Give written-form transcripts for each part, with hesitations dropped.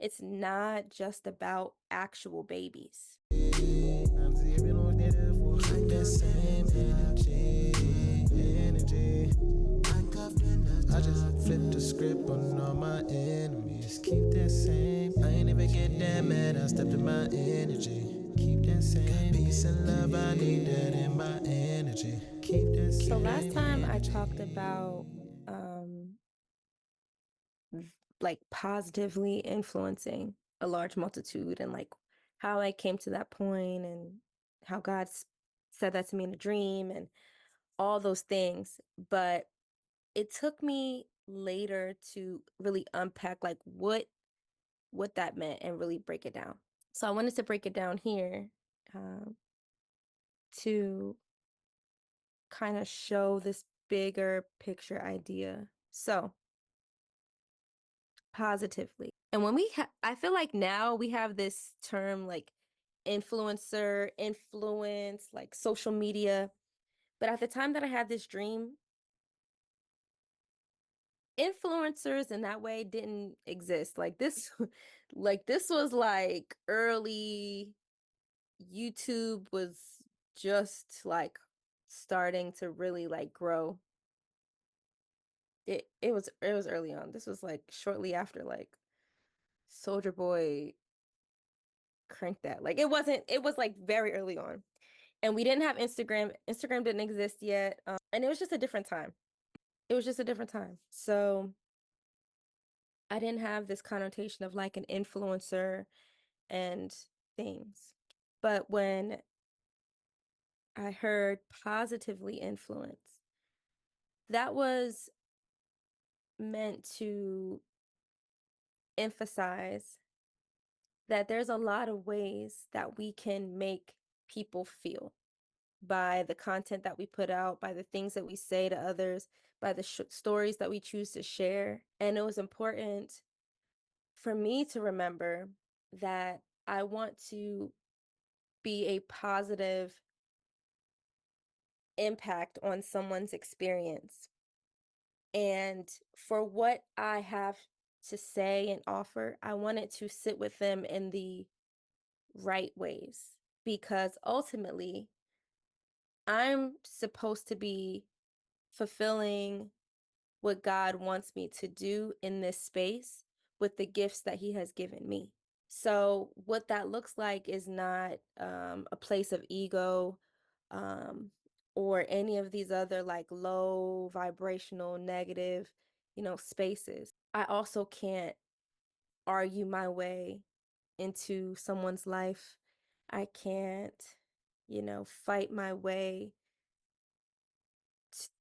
It's not just about actual babies. I just flip the script on all my enemies. Keep that same. I ain't even get that mad. I stepped in my energy. Keep that same. Peace and love. I need that in my energy. Keep that So same last time I energy. talked about like positively influencing a large multitude and like how I came to that point and how said that to me in a dream and all those things. But it took me later to really unpack like what that meant and really break it down. So I wanted to break it down here um, to kind of show this bigger picture idea. So positively. And when I feel like now we have this term like influencer, influence, like social media. But at the time that I had this dream, influencers in that way didn't exist. Like this, like this was like early YouTube was just like starting to really like grow. It was early on. This was like shortly after like Soldier Boy cranked that. Like it was like very early on. And we didn't have Instagram. Instagram didn't exist yet. And it was just a different time. It was just a different time. So I didn't have this connotation of like an influencer and things. But when I heard positively influence, that was meant to emphasize that there's a lot of ways that we can make people feel by the content that we put out, by the things that we say to others, by the stories that we choose to share. And it was important for me to remember that I want to be a positive impact on someone's experience. And for what I have to say and offer, I want it to sit with them in the right ways because ultimately I'm supposed to be fulfilling what God wants me to do in this space with the gifts that He has given me. So, what that looks like is not a place of ego um, or any of these other like low vibrational, negative, spaces. I also can't argue my way into someone's life. I can't, fight my way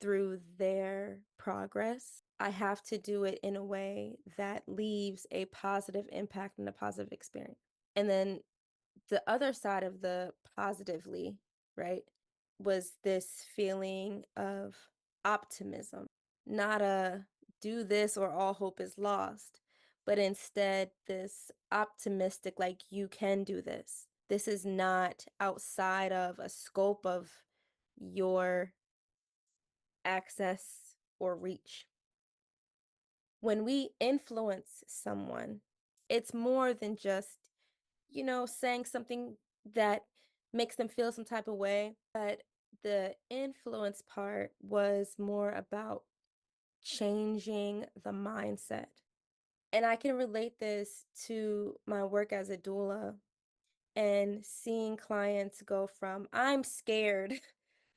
through their progress. I have to do it in a way that leaves a positive impact and a positive experience. And then the other side of the positively, right, was this feeling of optimism, not a do this or all hope is lost, but instead this optimistic, like you can do this. This is not outside of a scope of your access or reach. When we influence someone, it's more than just, saying something that makes them feel some type of way. But the influence part was more about changing the mindset. And I can relate this to my work as a doula and seeing clients go from, I'm scared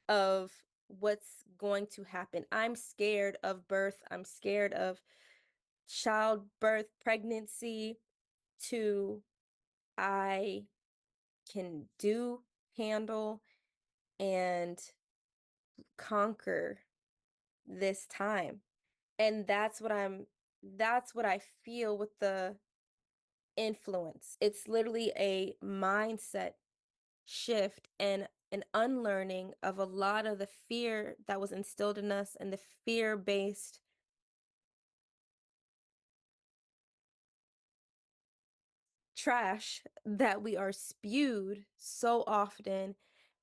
of what's going to happen. I'm scared of birth. I'm scared of childbirth, pregnancy, to I can handle, and conquer this time. And that's what I feel with the influence. It's literally a mindset shift and an unlearning of a lot of the fear that was instilled in us and the fear-based trash that we are spewed so often,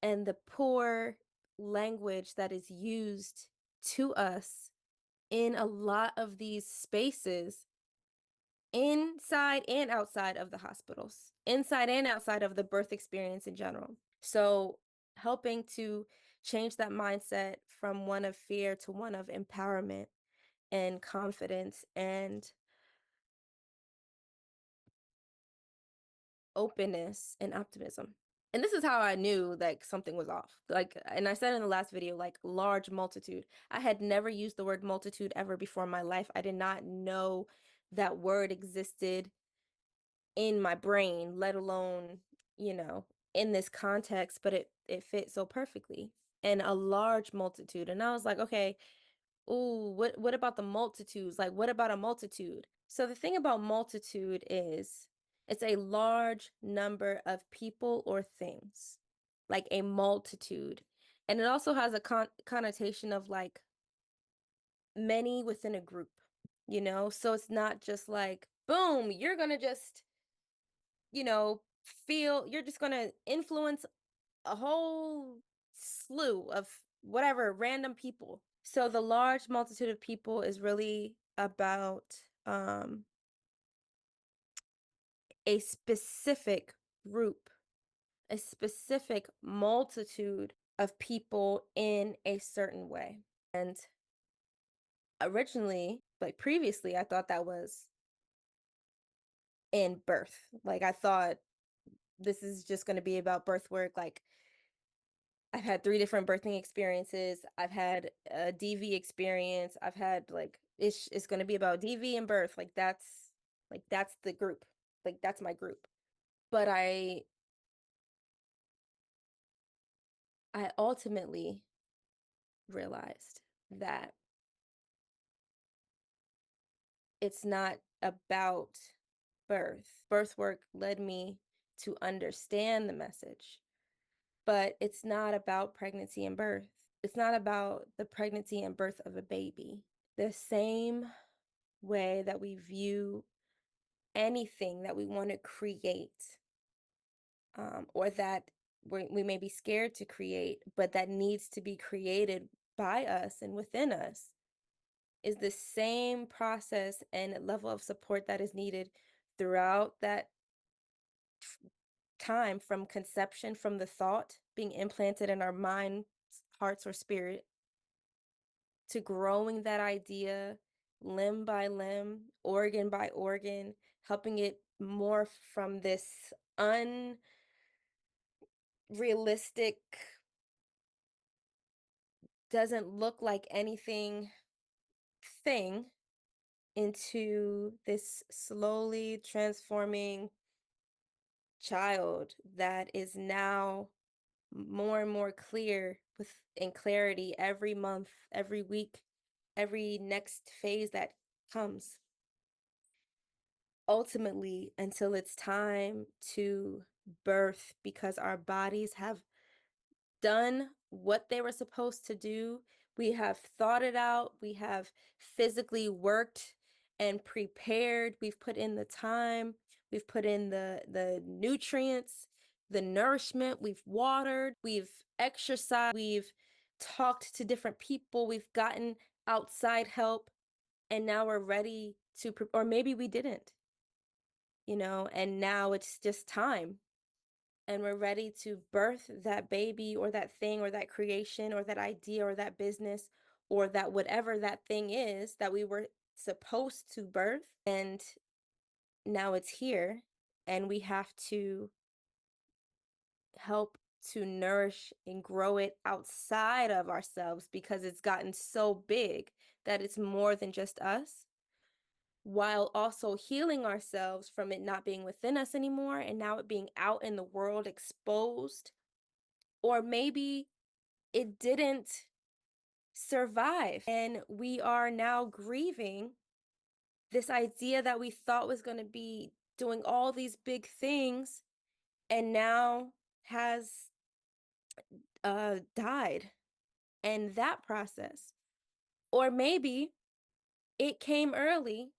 and the poor language that is used to us in a lot of these spaces inside and outside of the hospitals, inside and outside of the birth experience in general. So, helping to change that mindset from one of fear to one of empowerment and confidence and openness and optimism. And this is how I knew like something was off. Like, and I said in the last video, like large multitude. I had never used the word multitude ever before in my life. I did not know that word existed in my brain, let alone, you know, in this context, but it fit so perfectly. And a large multitude. And I was like, okay, ooh, what about the multitudes? Like, what about a multitude? So the thing about multitude is it's a large number of people or things, like a multitude. And it also has a connotation of like many within a group, you know? So it's not just like, boom, you're gonna just, you're just gonna influence a whole slew of whatever random people. So the large multitude of people is really about a specific group, a specific multitude of people in a certain way. And originally, like previously, I thought that was in birth. Like I thought this is just going to be about birth work. Like I've had 3 different birthing experiences. I've had a DV experience. I've had like it's going to be about DV and birth. Like that's the group. Like that's my group. But I ultimately realized that it's not about birth. Birth work led me to understand the message, but it's not about pregnancy and birth. It's not about the pregnancy and birth of a baby. The same way that we view anything that we want to create, or that we may be scared to create, but that needs to be created by us and within us, is the same process and level of support that is needed throughout that time from conception, from the thought being implanted in our minds, hearts, or spirit, to growing that idea limb by limb, organ by organ, helping it morph from this unrealistic, doesn't look like anything thing into this slowly transforming child that is now more and more clear with in clarity every month, every week, every next phase that comes. Ultimately, until it's time to birth, because our bodies have done what they were supposed to do. We have thought it out. We have physically worked and prepared. We've put in the time. We've put in the nutrients, the nourishment. We've watered. We've exercised. We've talked to different people. We've gotten outside help, and now we're ready to. Or maybe we didn't, and now it's just time, and we're ready to birth that baby or that thing or that creation or that idea or that business or that whatever that thing is that we were supposed to birth. And now it's here, and we have to help to nourish and grow it outside of ourselves, because it's gotten so big that it's more than just us, while also healing ourselves from it not being within us anymore and now it being out in the world exposed. Or maybe it didn't survive, and we are now grieving this idea that we thought was going to be doing all these big things and now has died in that process. Or maybe it came early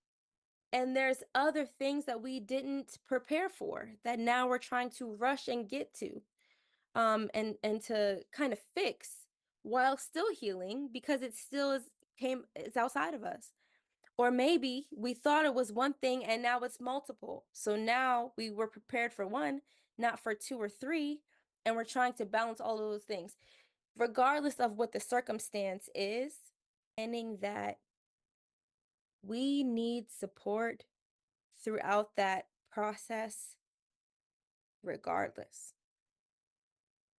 and there's other things that we didn't prepare for that now we're trying to rush and get to, and to kind of fix while still healing, because it still is came it's outside of us. Or maybe we thought it was one thing and now it's multiple. So now we were prepared for one, not for two or three, and we're trying to balance all of those things. Regardless of what the circumstance is, ending that we need support throughout that process, regardless.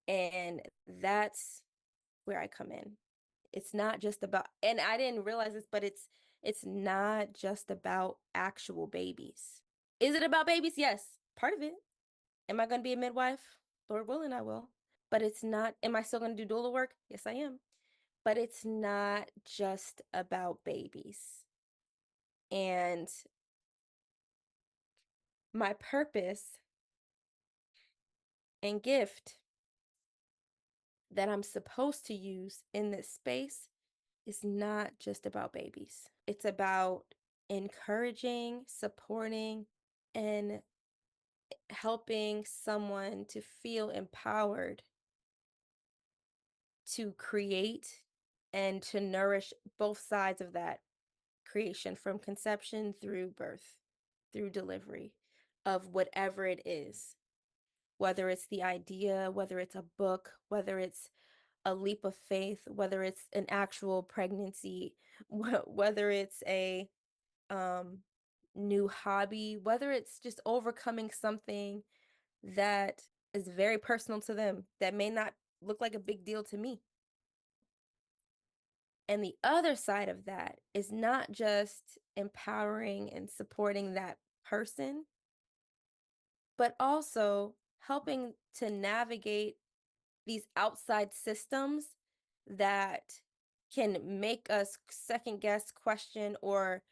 And that's where I come in. It's not just about, and I didn't realize this, but it's not just about actual babies. Is it about babies? Yes, part of it. Am I going to be a midwife? Lord willing, I will. But it's not, am I still going to do doula work? Yes, I am. But it's not just about babies. And my purpose and gift that I'm supposed to use in this space is not just about babies. It's about encouraging, supporting, and helping someone to feel empowered to create and to nourish both sides of that creation from conception through birth, through delivery of whatever it is, whether it's the idea, whether it's a book, whether it's a leap of faith, whether it's an actual pregnancy, whether it's a um, new hobby, whether it's just overcoming something that is very personal to them that may not look like a big deal to me. And the other side of that is not just empowering and supporting that person, but also helping to navigate these outside systems that can make us second guess, question, or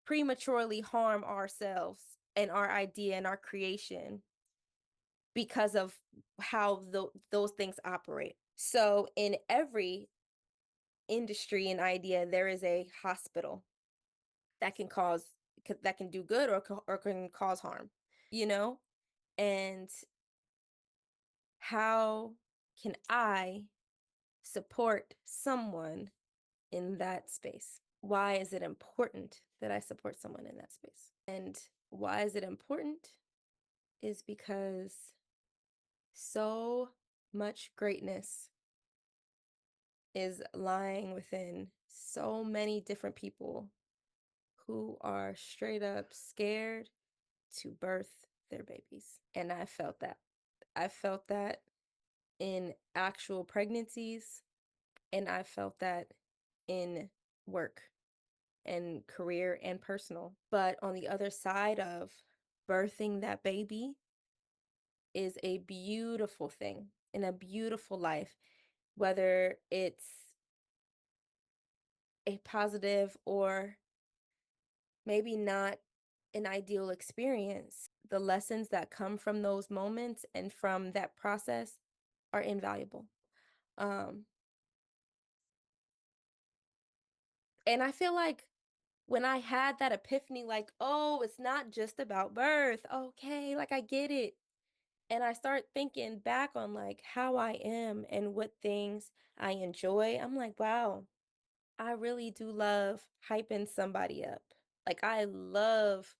prematurely harm ourselves and our idea and our creation because of how those things operate. So, in every industry and idea, there is a hospital that can cause that can do good or can cause harm, you know? And how can I support someone in that space? Why is it important that I support someone in that space? And why is it important is because so much greatness is lying within so many different people who are straight up scared to birth their babies. And I felt that. I felt that in actual pregnancies, and I felt that in work and career and personal. But on the other side of birthing that baby is a beautiful thing and a beautiful life, whether it's a positive or maybe not an ideal experience. The lessons that come from those moments and from that process are invaluable. Um, and I feel like when I had that epiphany, like, oh, it's not just about birth. Okay, like I get it. And I start thinking back on like how I am and what things I enjoy. I'm like, wow, I really do love hyping somebody up. Like, I love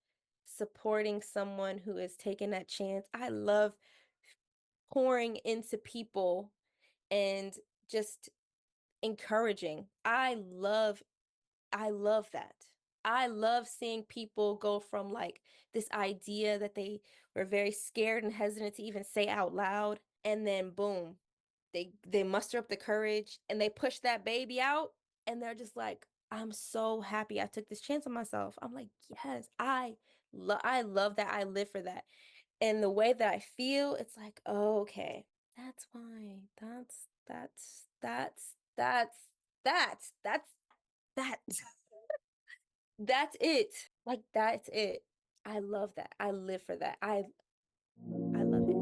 supporting someone who is taking that chance. I love pouring into people and just encouraging. I love that. I love seeing people go from like this idea that they were very scared and hesitant to even say out loud, and then boom, they muster up the courage and they push that baby out, and they're just like, I'm so happy I took this chance on myself. I'm like, yes, I love that. I live for that. And the way that I feel, it's like, oh, okay, that's why. That's that's that. That's it. Like, that's it. I love that. I live for that. I love it.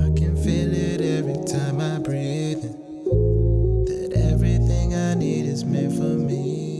I can feel it every time I breathe in, that everything I need is meant for me.